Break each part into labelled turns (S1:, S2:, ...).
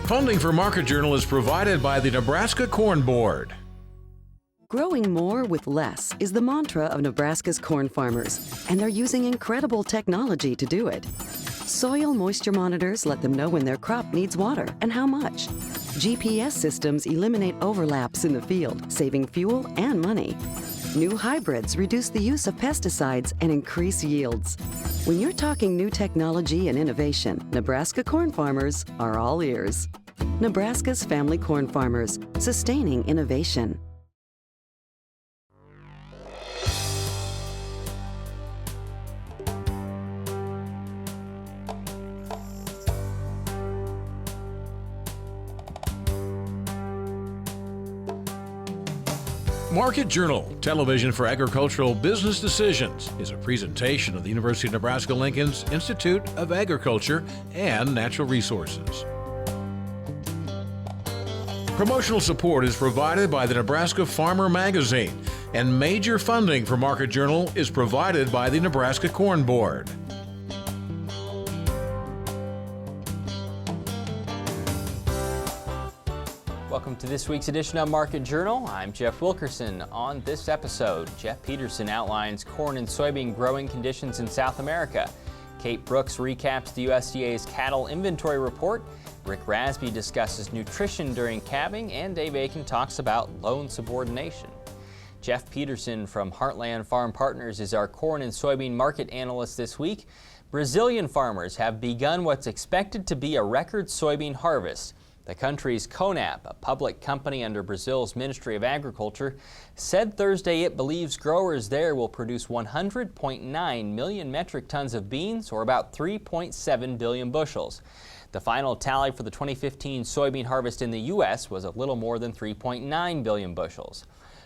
S1: Funding for Market Journal is provided by the Nebraska Corn Board.
S2: Growing more with less is the mantra of Nebraska's corn farmers, and they're using incredible technology to do it. Soil moisture monitors let them know when their crop needs water and how much. GPS systems eliminate overlaps in the field, saving fuel and money. New hybrids reduce the use of pesticides and increase yields. When you're talking new technology and innovation, Nebraska corn farmers are all ears. Nebraska's family corn farmers, sustaining innovation.
S1: Market Journal, television for agricultural business decisions, is a presentation of the University of Nebraska-Lincoln's Institute of Agriculture and Natural Resources. Promotional support is provided by the Nebraska Farmer Magazine, and major funding for Market Journal is provided by the Nebraska Corn Board.
S3: Welcome to this week's edition of Market Journal. I'm Jeff Wilkerson. On this episode, Jeff Peterson outlines corn and soybean growing conditions in South America. Kate Brooks recaps the USDA's cattle inventory report. Rick Rasby discusses nutrition during calving, and Dave Aiken talks about loan subordination. Jeff Peterson from Heartland Farm Partners is our corn and soybean market analyst this week. Brazilian farmers have begun what's expected to be a record soybean harvest. The country's CONAB, a public company under Brazil's Ministry of Agriculture, said Thursday it believes growers there will produce 100.9 million metric tons of beans, or about 3.7 billion bushels. The final tally for the 2015 soybean harvest in the U.S. was a little more than 3.9 billion bushels.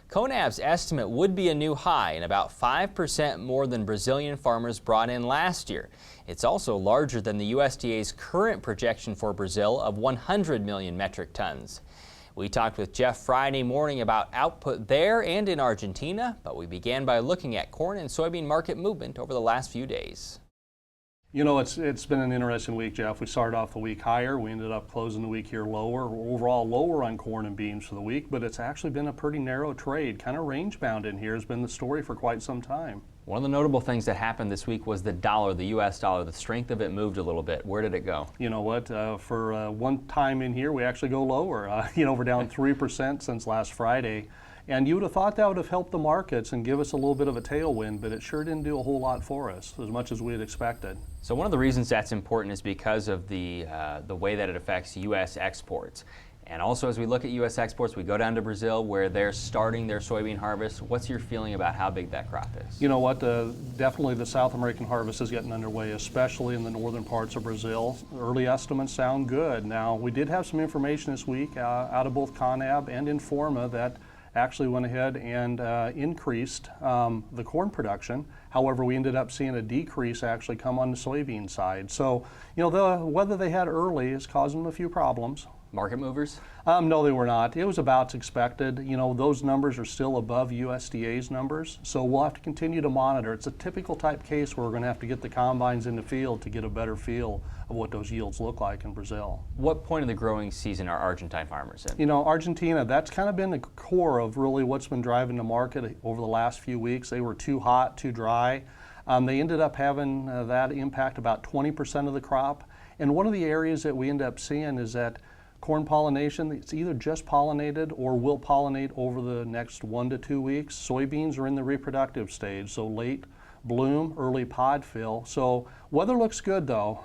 S3: CONAB's estimate would be a new high and about 5% more than Brazilian farmers brought in last year. It's also larger than the USDA's current projection for Brazil of 100 million metric tons. We talked with Jeff Friday morning about output there and in Argentina, but we began by looking at corn and soybean market movement over the last few days.
S4: You know, it's been an interesting week, Jeff. We started off the week higher. We ended up closing the week here lower. We're overall lower on corn and beans for the week, but it's actually been a pretty narrow trade. Kind of range bound in here has been the story for quite some time.
S3: One of the notable things that happened this week was the dollar, the U.S. dollar. The strength of it moved a little bit. Where did it go?
S4: You know what? For one time in here, we actually go lower. We're down 3% since last Friday. And you would have thought that would have helped the markets and give us a little bit of a tailwind, but it sure didn't do a whole lot for us, as much as we had expected.
S3: So one of the reasons that's important is because of the way that it affects U.S. exports. And also, as we look at U.S. exports, we go down to Brazil where they're starting their soybean harvest. What's your feeling about how big that crop is?
S4: You know what? Definitely the South American harvest is getting underway, especially in the northern parts of Brazil. Early estimates sound good. Now, we did have some information this week out of both CONAB and Informa that actually went ahead and increased the corn production. However, we ended up seeing a decrease actually come on the soybean side. So, the weather they had early is causing them a few problems.
S3: Market movers?
S4: No, they were not. It was about as expected. Those numbers are still above USDA's numbers, so we'll have to continue to monitor. It's a typical type case where we're going to have to get the combines in the field to get a better feel of what those yields look like in Brazil.
S3: What point of the growing season are Argentine farmers in?
S4: Argentina, that's kind of been the core of really what's been driving the market over the last few weeks. They were too hot, too dry. They ended up having that impact about 20% of the crop. And one of the areas that we end up seeing is that corn pollination, it's either just pollinated or will pollinate over the next 1 to 2 weeks. Soybeans are in the reproductive stage, so late bloom, early pod fill. So weather looks good though,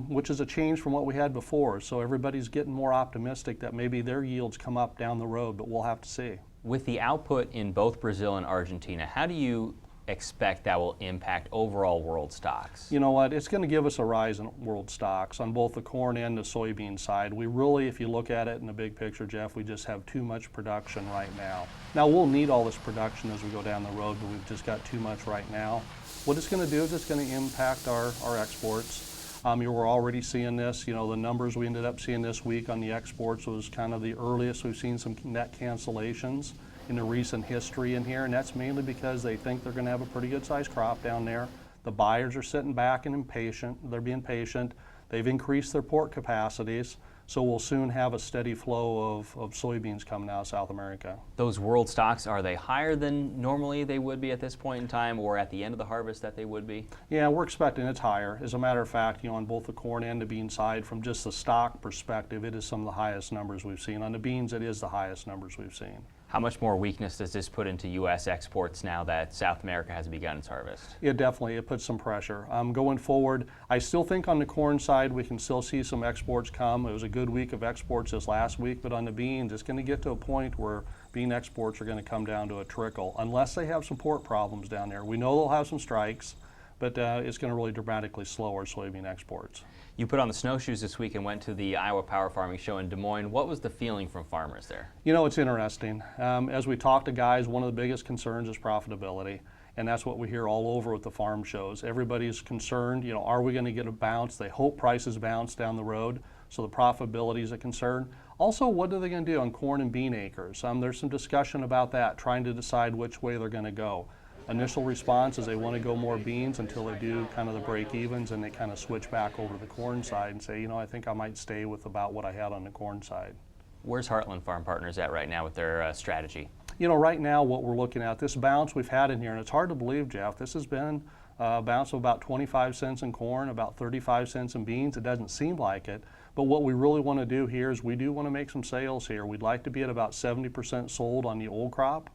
S4: which is a change from what we had before. So everybody's getting more optimistic that maybe their yields come up down the road, but we'll have to see.
S3: With the output in both Brazil and Argentina, how do you expect that will impact overall world stocks?
S4: You know what, it's going to give us a rise in world stocks on both the corn and the soybean side. We really, if you look at it in the big picture, Jeff, we just have too much production right now. Now we'll need all this production as we go down the road, but we've just got too much right now. What it's going to do is it's going to impact our exports. We're already seeing this. The numbers we ended up seeing this week on the exports was kind of the earliest we've seen some net cancellations in the recent history in here, and that's mainly because they think they're going to have a pretty good sized crop down there. The buyers are sitting back and impatient. They're being patient. They've increased their port capacities. So we'll soon have a steady flow of soybeans coming out of South America.
S3: Those world stocks, are they higher than normally they would be at this point in time, or at the end of the harvest that they would be?
S4: Yeah, we're expecting it's higher. As a matter of fact, on both the corn and the bean side, from just the stock perspective, it is some of the highest numbers we've seen. On the beans, it is the highest numbers we've seen.
S3: How much more weakness does this put into U.S. exports now that South America has begun its harvest?
S4: It puts some pressure. Going forward, I still think on the corn side we can still see some exports come. It was a good week of exports this last week, but on the beans, it's going to get to a point where bean exports are going to come down to a trickle, unless they have some port problems down there. We know they'll have some strikes, but it's going to really dramatically slow our soybean exports.
S3: You put on the snowshoes this week and went to the Iowa Power Farming Show in Des Moines. What was the feeling from farmers there?
S4: It's interesting. As we talk to guys, one of the biggest concerns is profitability, and that's what we hear all over with the farm shows. Everybody's concerned, are we going to get a bounce? They hope prices bounce down the road, so the profitability is a concern. Also, what are they going to do on corn and bean acres? There's some discussion about that, trying to decide which way they're going to go. Initial response is they want to go more beans until they do kind of the break-evens, and they kind of switch back over to the corn side and say, I think I might stay with about what I had on the corn side.
S3: Where's Heartland Farm Partners at right now with their strategy?
S4: Right now what we're looking at, this bounce we've had in here, and it's hard to believe, Jeff, this has been a bounce of about 25 cents in corn, about 35 cents in beans. It doesn't seem like it, but what we really want to do here is we do want to make some sales here. We'd like to be at about 70% sold on the old crop.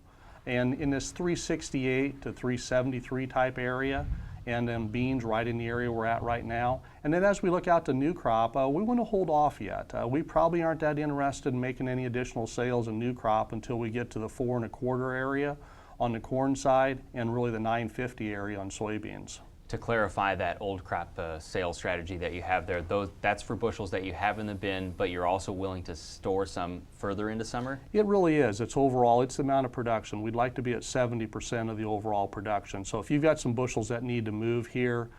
S4: And in this 368 to 373 type area, and then beans right in the area we're at right now. And then as we look out to new crop, we want to hold off yet. We probably aren't that interested in making any additional sales in new crop until we get to the 4 1/4 area on the corn side and really the 950 area on soybeans.
S3: To clarify that old crop sales strategy that you have there, that's for bushels that you have in the bin, but you're also willing to store some further into summer?
S4: It really is. It's overall, it's the amount of production. We'd like to be at 70% of the overall production. So if you've got some bushels that need to move here,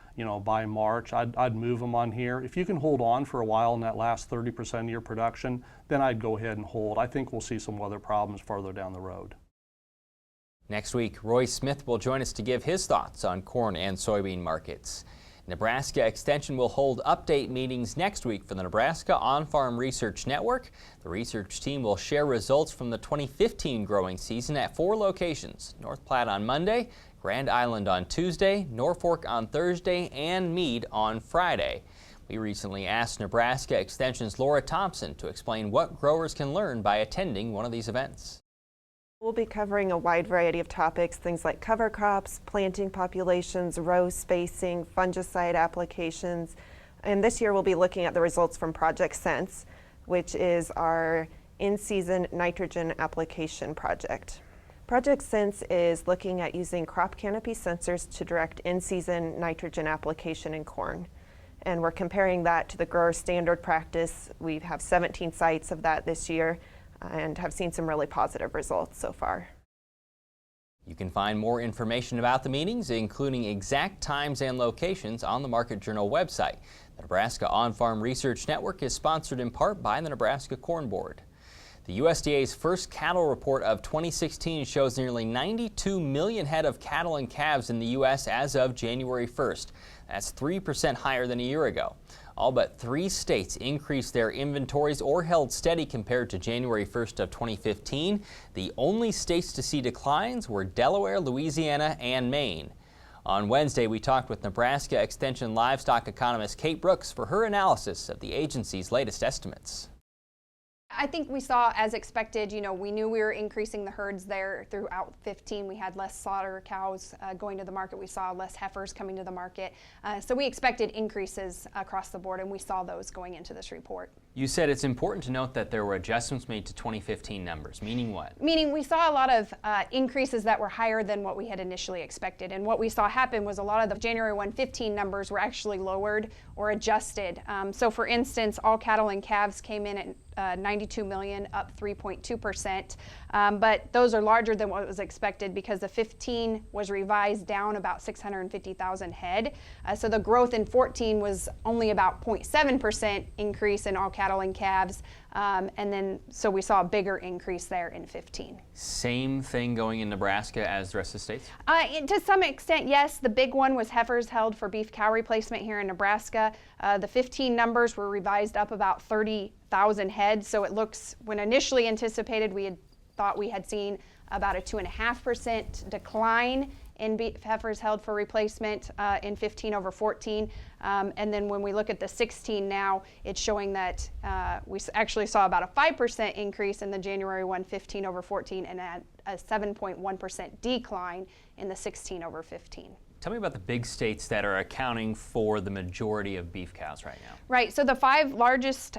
S4: by March, I'd move them on here. If you can hold on for a while in that last 30% of your production, then I'd go ahead and hold. I think we'll see some weather problems farther down the road.
S3: Next week, Roy Smith will join us to give his thoughts on corn and soybean markets. Nebraska Extension will hold update meetings next week for the Nebraska On-Farm Research Network. The research team will share results from the 2015 growing season at 4 locations: North Platte on Monday, Grand Island on Tuesday, Norfolk on Thursday, and Meade on Friday. We recently asked Nebraska Extension's Laura Thompson to explain what growers can learn by attending one of these events.
S5: We'll be covering a wide variety of topics, things like cover crops, planting populations, row spacing, fungicide applications. And this year we'll be looking at the results from Project Sense, which is our in-season nitrogen application project. Project Sense is looking at using crop canopy sensors to direct in-season nitrogen application in corn. And we're comparing that to the grower standard practice. We have 17 sites of that this year, and have seen some really positive results so far.
S3: You can find more information about the meetings, including exact times and locations, on the Market Journal website. The Nebraska On-Farm Research Network is sponsored in part by the Nebraska Corn Board. The USDA's first cattle report of 2016 shows nearly 92 million head of cattle and calves in the U.S. as of January 1st. That's 3% higher than a year ago. All but 3 states increased their inventories or held steady compared to January 1st of 2015. The only states to see declines were Delaware, Louisiana, and Maine. On Wednesday, we talked with Nebraska Extension livestock economist Kate Brooks for her analysis of the agency's latest estimates.
S6: I think we saw, as expected, we knew we were increasing the herds there throughout 15. We had less slaughter cows going to the market. We saw less heifers coming to the market. So we expected increases across the board, and we saw those going into this report.
S3: You said it's important to note that there were adjustments made to 2015 numbers, meaning what?
S6: Meaning we saw a lot of increases that were higher than what we had initially expected. And what we saw happen was a lot of the January 115 numbers were actually lowered or adjusted. So for instance, all cattle and calves came in at 92 million, up 3.2%. But those are larger than what was expected because the 15 was revised down about 650,000 head. So the growth in 14 was only about 0.7% increase in all cattle and calves. And then so we saw a bigger increase there in 15.
S3: Same thing going in Nebraska as the rest of the states?
S6: To some extent, yes. The big one was heifers held for beef cow replacement here in Nebraska. The 15 numbers were revised up about 30,000 head. So it looks, when initially anticipated, we had thought we had seen about a 2.5% decline in beef heifers held for replacement in 15 over 14. And then when we look at the 16 now, it's showing that we actually saw about a 5% increase in the January 1 15 over 14 and a 7.1% decline in the 16 over 15.
S3: Tell me about the big states that are accounting for the majority of beef cows right now.
S6: Right, so the 5 largest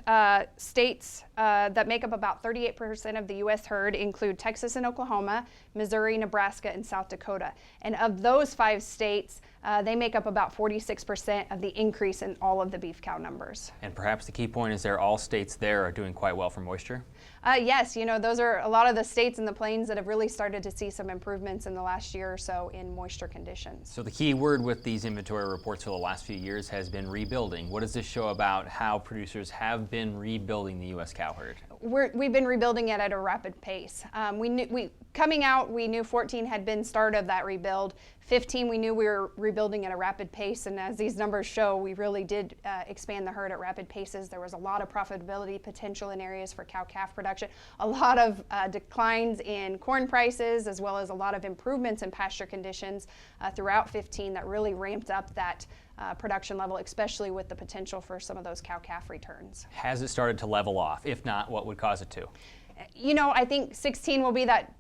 S6: states that make up about 38% of the U.S. herd include Texas and Oklahoma, Missouri, Nebraska, and South Dakota. And of those 5 states, they make up about 46% of the increase in all of the beef cow numbers.
S3: And perhaps the key point is all states there are doing quite well for moisture?
S6: Yes, you know, those are a lot of the states in the plains that have really started to see some improvements in the last year or so in moisture conditions.
S3: So the key word with these inventory reports for the last few years has been rebuilding. What does this show about how producers have been rebuilding the U.S. cow herd?
S6: We've been rebuilding it at a rapid pace. Coming out, we knew 14 had been start of that rebuild. 15, we knew we were rebuilding at a rapid pace, and as these numbers show, we really did expand the herd at rapid paces. There was a lot of profitability potential in areas for cow-calf production, a lot of declines in corn prices, as well as a lot of improvements in pasture conditions throughout 15 that really ramped up that production level, especially with the potential for some of those cow-calf returns.
S3: Has it started to level off? If not, what would cause it to?
S6: You know, I think 16 will be that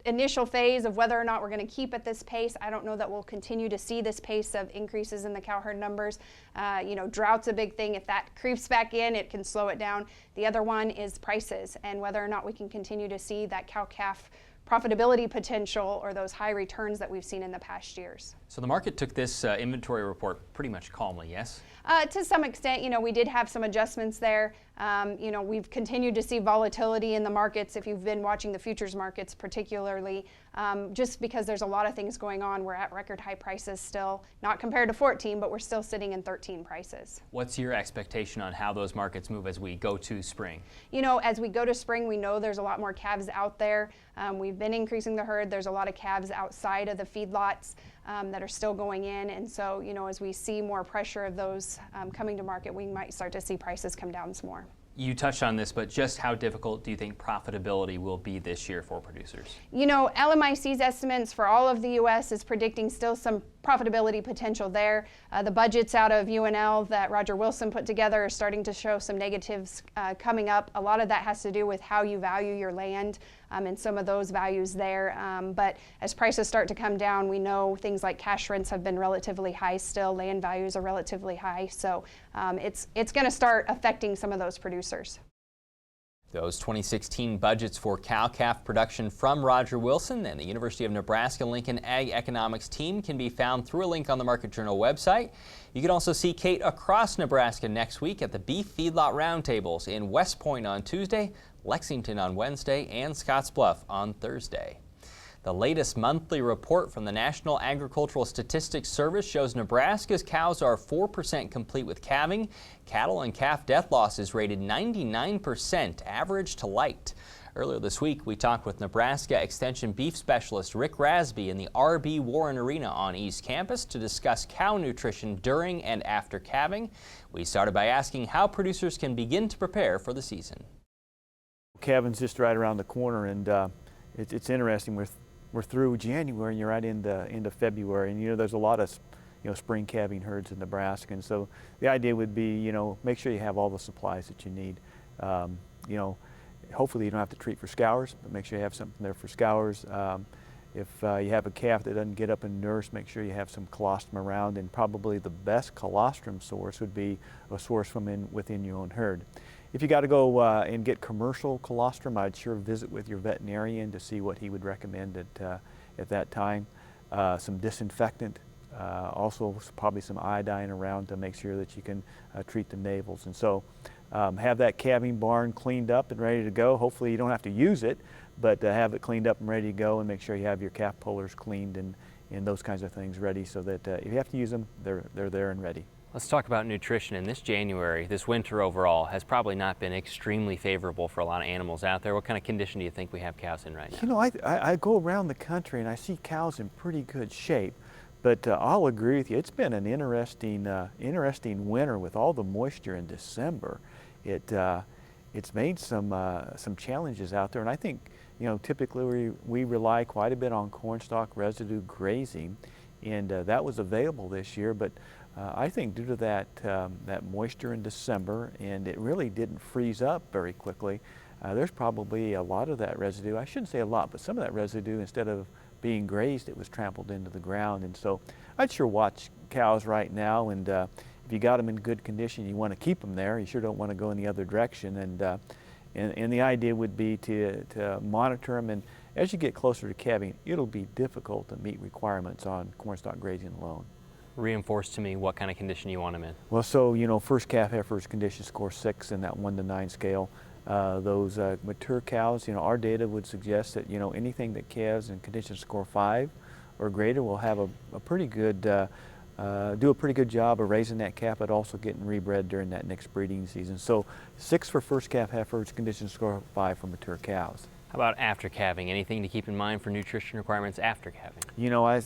S6: initial phase of whether or not we're going to keep at this pace. I don't know that we'll continue to see this pace of increases in the cow herd numbers. You know, drought's a big thing. If that creeps back in, it can slow it down. The other one is prices and whether or not we can continue to see that cow-calf profitability potential or those high returns that we've seen in the past years.
S3: So the market took this inventory report pretty much calmly, yes?
S6: To some extent, you know, we did have some adjustments there. You know, we've continued to see volatility in the markets. If you've been watching the futures markets particularly, just because there's a lot of things going on. We're at record high prices still, not compared to 14, but we're still sitting in 13 prices.
S3: What's your expectation on how those markets move as we go to spring?
S6: You know, as we go to spring, we know there's a lot more calves out there. We've been increasing the herd. There's a lot of calves outside of the feedlots that are still going in. And so, you know, as we see more pressure of those coming to market, we might start to see prices come down some more.
S3: You touched on this, but just how difficult do you think profitability will be this year for producers?
S6: You know, LMIC's estimates for all of the U.S. is predicting still some profitability potential there. The budgets out of UNL that Roger Wilson put together are starting to show some negatives coming up. A lot of that has to do with how you value your land and some of those values there. But as prices start to come down, we know things like cash rents have been relatively high still. Land values are relatively high. So it's going to start affecting some of those producers.
S3: Those 2016 budgets for cow-calf production from Roger Wilson and the University of Nebraska-Lincoln Ag Economics team can be found through a link on the Market Journal website. You can also see Kate across Nebraska next week at the Beef Feedlot Roundtables in West Point on Tuesday, Lexington on Wednesday, and Scottsbluff on Thursday. The latest monthly report from the National Agricultural Statistics Service shows Nebraska's cows are 4% complete with calving. Cattle and calf death loss is rated 99%, average to light. Earlier this week, we talked with Nebraska Extension beef specialist Rick Rasby in the RB Warren Arena on East Campus to discuss cow nutrition during and after calving. We started by asking how producers can begin to prepare for the season.
S7: Calving's just right around the corner, and it's interesting. We're through January and you're right into February, and you know there's a lot of spring calving herds in Nebraska, and so the idea would be make sure you have all the supplies that you need. Hopefully you don't have to treat for scours, but make sure you have something there for scours. If you have a calf that doesn't get up and nurse, make sure you have some colostrum around, and probably the best colostrum source would be a source from within your own herd. If you got to go and get commercial colostrum, I'd sure visit with your veterinarian to see what he would recommend at that time. Some disinfectant, also probably some iodine around to make sure that you can treat the navels. And so have that calving barn cleaned up and ready to go. Hopefully you don't have to use it, but have it cleaned up and ready to go, and make sure you have your calf pullers cleaned and those kinds of things ready, so that if you have to use them, they're there and ready.
S3: Let's talk about nutrition. In this January, this winter overall has probably not been extremely favorable for a lot of animals out there. What kind of condition do you think we have cows in right now?
S7: You know, I go around the country and I see cows in pretty good shape, But I'll agree with you. It's been an interesting winter with all the moisture in December. It's made some challenges out there, and I think typically we rely quite a bit on cornstalk residue grazing, and that was available this year. But I think due to that moisture in December, and it really didn't freeze up very quickly, there's probably a lot of that residue. I shouldn't say a lot, but some of that residue, instead of being grazed, it was trampled into the ground. And so I'd sure watch cows right now, and if you got them in good condition, you want to keep them there. You sure don't want to go in the other direction. And the idea would be to monitor them, and as you get closer to calving, it'll be difficult to meet requirements on cornstalk grazing alone.
S3: Reinforce to me what kind of condition you want them in.
S7: Well, so first calf heifers condition score 6 in that 1 to 9 scale. Those mature cows, our data would suggest that anything that calves in condition score 5 or greater will have a pretty good, do a pretty good job of raising that calf, but also getting rebred during that next breeding season. So 6 for first calf heifers, condition score 5 for mature cows.
S3: How about after calving? Anything to keep in mind for nutrition requirements after calving?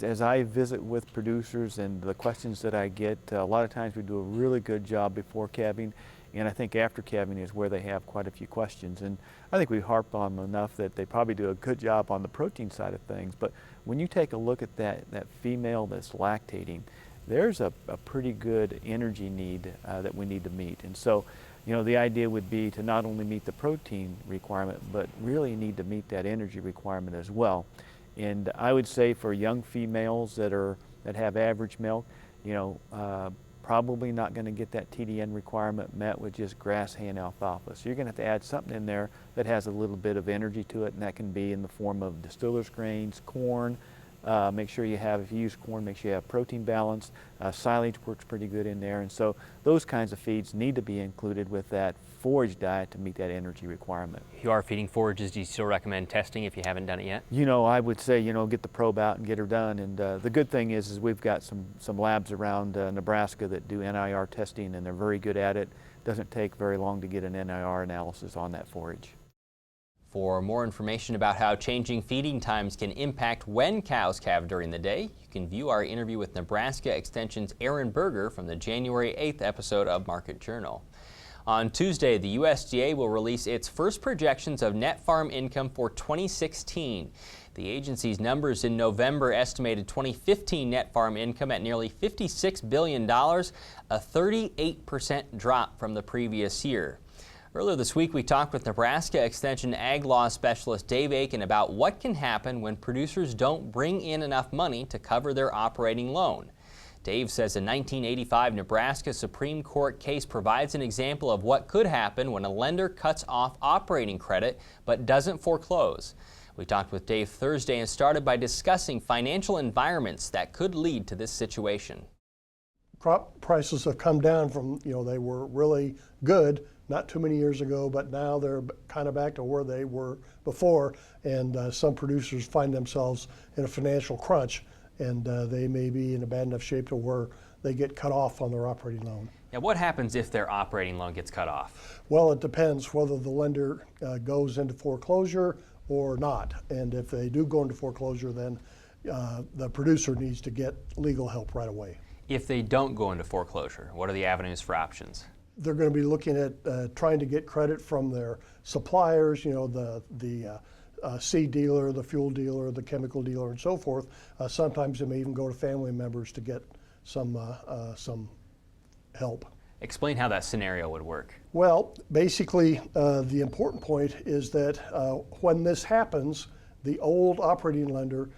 S7: As I visit with producers and the questions that I get, a lot of times we do a really good job before calving. And I think after calving is where they have quite a few questions. And I think we harp on them enough that they probably do a good job on the protein side of things. But when you take a look at that female that's lactating, there's a pretty good energy need that we need to meet. And so, the idea would be to not only meet the protein requirement, but really need to meet that energy requirement as well. And I would say for young females that have average milk, probably not going to get that TDN requirement met with just grass, hay, and alfalfa. So you're going to have to add something in there that has a little bit of energy to it, and that can be in the form of distillers grains, corn. Make sure you have, if you use corn, make sure you have protein balance. Silage works pretty good in there, and so those kinds of feeds need to be included with that forage diet to meet that energy requirement.
S3: If you are feeding forages, do you still recommend testing if you haven't done it yet?
S7: I would say, get the probe out and get her done. And the good thing is we've got some labs around Nebraska that do NIR testing, and they're very good at it. Doesn't take very long to get an NIR analysis on that forage.
S3: For more information about how changing feeding times can impact when cows calve during the day, you can view our interview with Nebraska Extension's Aaron Berger from the January 8th episode of Market Journal. On Tuesday, the USDA will release its first projections of net farm income for 2016. The agency's numbers in November estimated 2015 net farm income at nearly $56 billion, a 38% drop from the previous year. Earlier this week, we talked with Nebraska Extension Ag Law Specialist Dave Aiken about what can happen when producers don't bring in enough money to cover their operating loan. Dave says a 1985 Nebraska Supreme Court case provides an example of what could happen when a lender cuts off operating credit but doesn't foreclose. We talked with Dave Thursday and started by discussing financial environments that could lead to this situation.
S8: Crop prices have come down from, they were really good not too many years ago, but now they're kind of back to where they were before, and some producers find themselves in a financial crunch, and they may be in a bad enough shape to where they get cut off on their operating loan.
S3: Now, what happens if their operating loan gets cut off?
S8: Well, it depends whether the lender goes into foreclosure or not, and if they do go into foreclosure, then the producer needs to get legal help right away.
S3: If they don't go into foreclosure, what are the avenues for options?
S8: They're going to be looking at trying to get credit from their suppliers, the seed dealer, the fuel dealer, the chemical dealer, and so forth. Sometimes they may even go to family members to get some help.
S3: Explain how that scenario would work.
S8: Well, basically, the important point is that when this happens, the old operating lender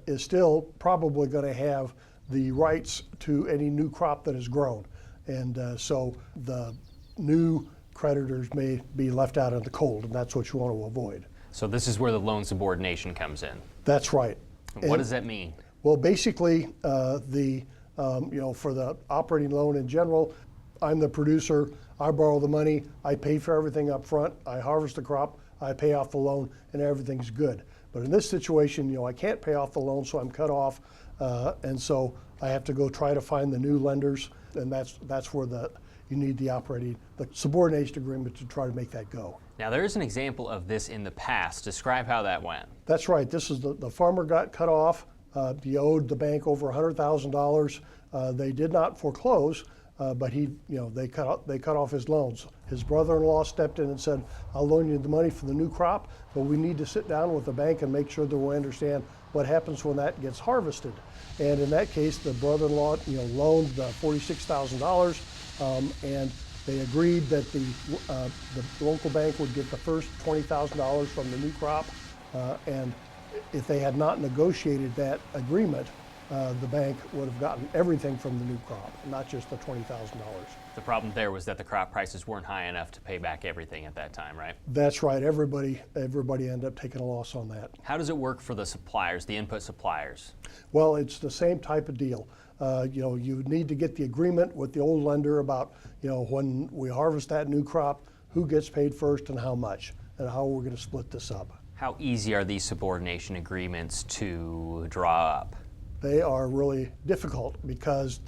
S8: is still probably going to have the rights to any new crop that is grown. And so the new creditors may be left out in the cold, and that's what you want to avoid.
S3: So this is where the loan subordination comes in.
S8: That's right.
S3: What does that mean?
S8: Well, basically, for the operating loan in general, I'm the producer, I borrow the money, I pay for everything up front, I harvest the crop, I pay off the loan, and everything's good. But in this situation, I can't pay off the loan, so I'm cut off, and so I have to go try to find the new lenders, and that's where you need the subordination agreement to try to make that go.
S3: Now, there is an example of this in the past. Describe how that went.
S8: That's right. This is the farmer got cut off. He owed the bank over $100,000. They did not foreclose, but they cut off his loans. His brother-in-law stepped in and said, "I'll loan you the money for the new crop, but we need to sit down with the bank and make sure that we understand what happens when that gets harvested." And in that case, the brother-in-law loaned $46,000, and they agreed that the local bank would get the first $20,000 from the new crop, and if they had not negotiated that agreement, the bank would have gotten everything from the new crop, not just the $20,000.
S3: The problem there was that the crop prices weren't high enough to pay back everything at that time, right?
S8: That's right. Everybody ended up taking a loss on that.
S3: How does it work for the suppliers, the input suppliers?
S8: Well, it's the same type of deal. You need to get the agreement with the old lender about, when we harvest that new crop, who gets paid first and how much, and how we're going to split this up.
S3: How easy are these subordination agreements to draw up?
S8: They are really difficult because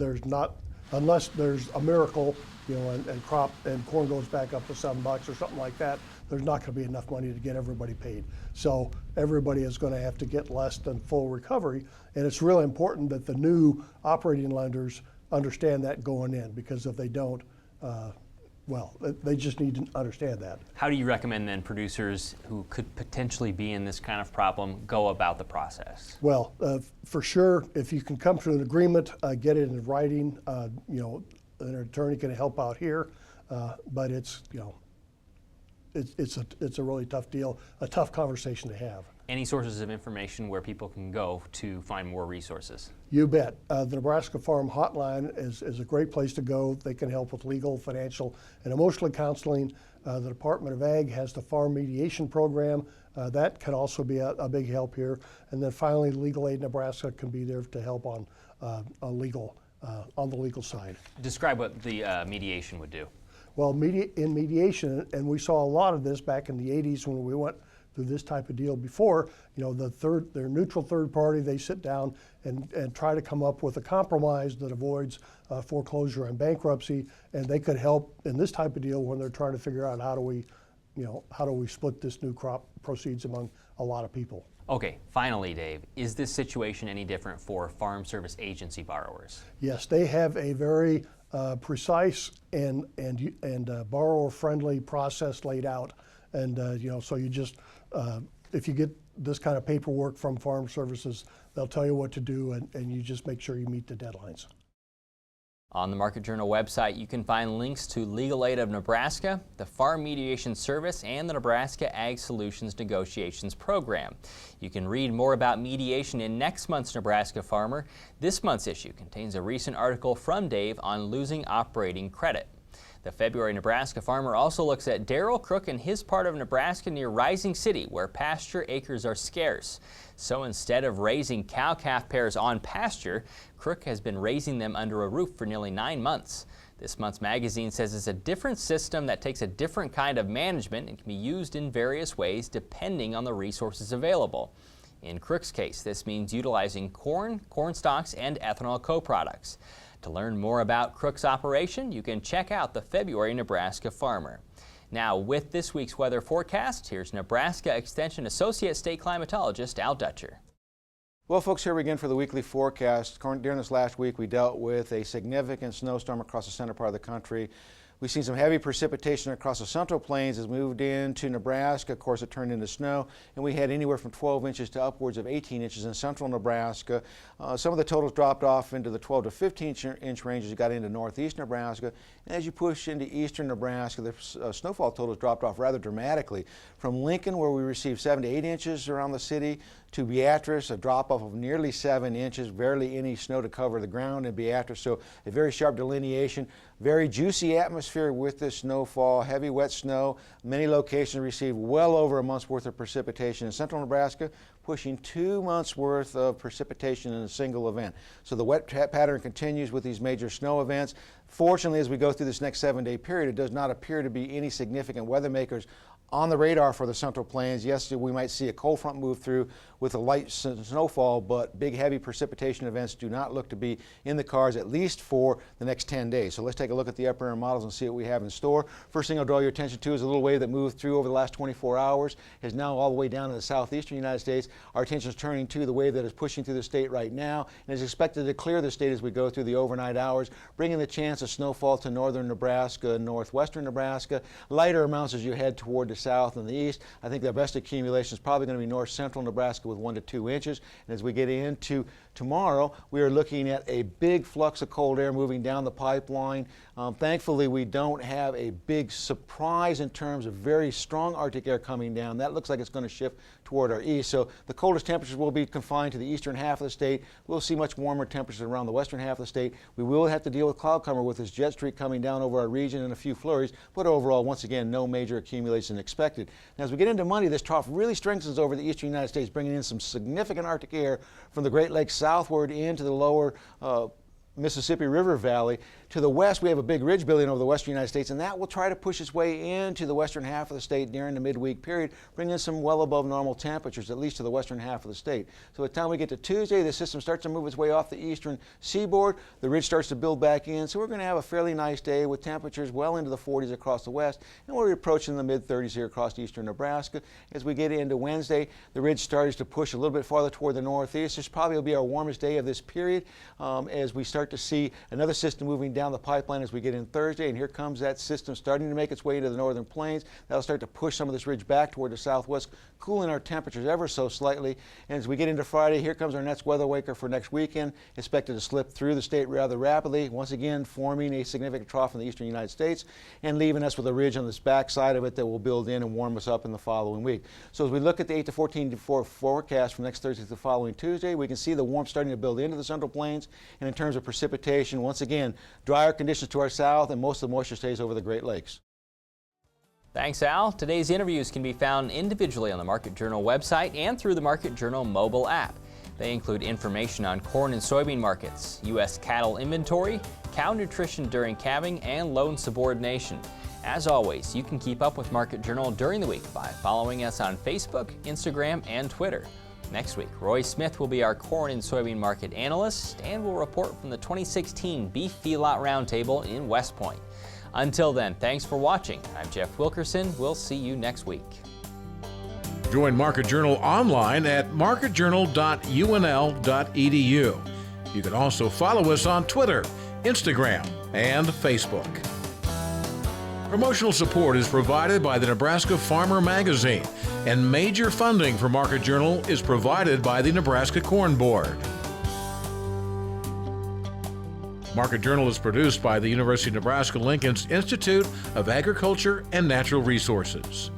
S8: unless there's a miracle, and crop and corn goes back up to $7 or something like that, there's not going to be enough money to get everybody paid. So everybody is going to have to get less than full recovery, and it's really important that the new operating lenders understand that going in, because if they don't, they just need to understand that.
S3: How do you recommend then producers who could potentially be in this kind of problem go about the process?
S8: Well, for sure, if you can come to an agreement, get it in writing. An attorney can help out here, but it's a really tough deal, a tough conversation to have.
S3: Any sources of information where people can go to find more resources?
S8: You bet. The Nebraska Farm Hotline is a great place to go. They can help with legal, financial, and emotional counseling. The Department of Ag has the Farm Mediation Program. That can also be a big help here. And then finally, Legal Aid Nebraska can be there to help on the legal side. Describe what the mediation would do. Well, in mediation, and we saw a lot of this back in the 80s when we went through this type of deal before, their neutral third party, they sit down and try to come up with a compromise that avoids foreclosure and bankruptcy, and they could help in this type of deal when they're trying to figure out how do we split this new crop proceeds among a lot of people.
S3: Okay, finally, Dave, is this situation any different for Farm Service Agency borrowers?
S8: Yes, they have a very precise and borrower-friendly process laid out, and so you just if you get this kind of paperwork from Farm Services, they'll tell you what to do, and you just make sure you meet the deadlines.
S3: On the Market Journal website, you can find links to Legal Aid of Nebraska, the Farm Mediation Service, and the Nebraska Ag Solutions Negotiations Program. You can read more about mediation in next month's Nebraska Farmer. This month's issue contains a recent article from Dave on losing operating credit. The February Nebraska Farmer also looks at Darrell Crook and his part of Nebraska near Rising City, where pasture acres are scarce. So instead of raising cow-calf pairs on pasture, Crook has been raising them under a roof for nearly 9 months. This month's magazine says it's a different system that takes a different kind of management and can be used in various ways depending on the resources available. In Crook's case, this means utilizing corn stalks, and ethanol co-products. To learn more about Crook's operation, you can check out the February Nebraska Farmer. Now, with this week's weather forecast, here's Nebraska Extension Associate State Climatologist Al Dutcher.
S9: Well, folks, here we again for the weekly forecast. During this last week, we dealt with a significant snowstorm across the center part of the country. We've seen some heavy precipitation across the Central Plains as we moved into Nebraska. Of course, it turned into snow, and we had anywhere from 12 inches to upwards of 18 inches in central Nebraska. Some of the totals dropped off into the 12 to 15 inch range as you got into northeast Nebraska. And as you push into eastern Nebraska, the snowfall totals dropped off rather dramatically. From Lincoln, where we received 7 to 8 inches around the city, to Beatrice, a drop off of nearly 7 inches, barely any snow to cover the ground in Beatrice. So a very sharp delineation, very juicy atmosphere with this snowfall, heavy wet snow. Many locations received well over a month's worth of precipitation in central Nebraska, pushing 2 months worth of precipitation in a single event. So the wet pattern continues with these major snow events. Fortunately, as we go through this next 7-day period, it does not appear to be any significant weather makers on the radar for the Central Plains. Yes, we might see a cold front move through with a light snowfall, but big heavy precipitation events do not look to be in the cards, at least for the next 10 days. So let's take a look at the upper air models and see what we have in store. First thing I'll draw your attention to is a little wave that moved through over the last 24 hours, is now all the way down in the southeastern United States. Our attention is turning to the wave that is pushing through the state right now and is expected to clear the state as we go through the overnight hours, bringing the chance of snowfall to northern Nebraska, northwestern Nebraska, lighter amounts as you head toward the south and the east. I think the best accumulation is probably going to be north central Nebraska with 1 to 2 inches. And as we get into tomorrow, we are looking at a big flux of cold air moving down the pipeline. Thankfully, we don't have a big surprise in terms of very strong Arctic air coming down. That looks like it's going to shift toward our east. So the coldest temperatures will be confined to the eastern half of the state. We'll see much warmer temperatures around the western half of the state. We will have to deal with cloud cover with this jet streak coming down over our region and a few flurries, but overall, once again, no major accumulation expected. Now, as we get into Monday, this trough really strengthens over the eastern United States, bringing in some significant Arctic air from the Great Lakes southward into the lower Mississippi River Valley. To the west, we have a big ridge building over the western United States, and that will try to push its way into the western half of the state during the midweek period, bringing in some well above normal temperatures, at least to the western half of the state. So by the time we get to Tuesday, the system starts to move its way off the eastern seaboard. The ridge starts to build back in, so we're going to have a fairly nice day with temperatures well into the 40s across the west, and we're approaching the mid-30s here across eastern Nebraska. As we get into Wednesday, the ridge starts to push a little bit farther toward the northeast. This probably will be our warmest day of this period as we start to see another system moving down the pipeline as we get in Thursday, and here comes that system starting to make its way into the northern plains. That'll start to push some of this ridge back toward the southwest, cooling our temperatures ever so slightly. And as we get into Friday, here comes our next weather waker for next weekend, expected to slip through the state rather rapidly, once again forming a significant trough in the eastern United States and leaving us with a ridge on this back side of it that will build in and warm us up in the following week. So as we look at the 8 to 14 forecast from next Thursday to the following Tuesday, we can see the warmth starting to build into the central plains. And in terms of precipitation, once again, drier conditions to our south, and most of the moisture stays over the Great Lakes.
S3: Thanks, Al. Today's interviews can be found individually on the Market Journal website and through the Market Journal mobile app. They include information on corn and soybean markets, U.S. cattle inventory, cow nutrition during calving, and loan subordination. As always, you can keep up with Market Journal during the week by following us on Facebook, Instagram, and Twitter. Next week, Roy Smith will be our corn and soybean market analyst and will report from the 2016 Beef Feedlot Roundtable in West Point. Until then, thanks for watching. I'm Jeff Wilkerson. We'll see you next week.
S1: Join Market Journal online at marketjournal.unl.edu. You can also follow us on Twitter, Instagram, and Facebook. Promotional support is provided by the Nebraska Farmer Magazine, and major funding for Market Journal is provided by the Nebraska Corn Board. Market Journal is produced by the University of Nebraska-Lincoln's Institute of Agriculture and Natural Resources.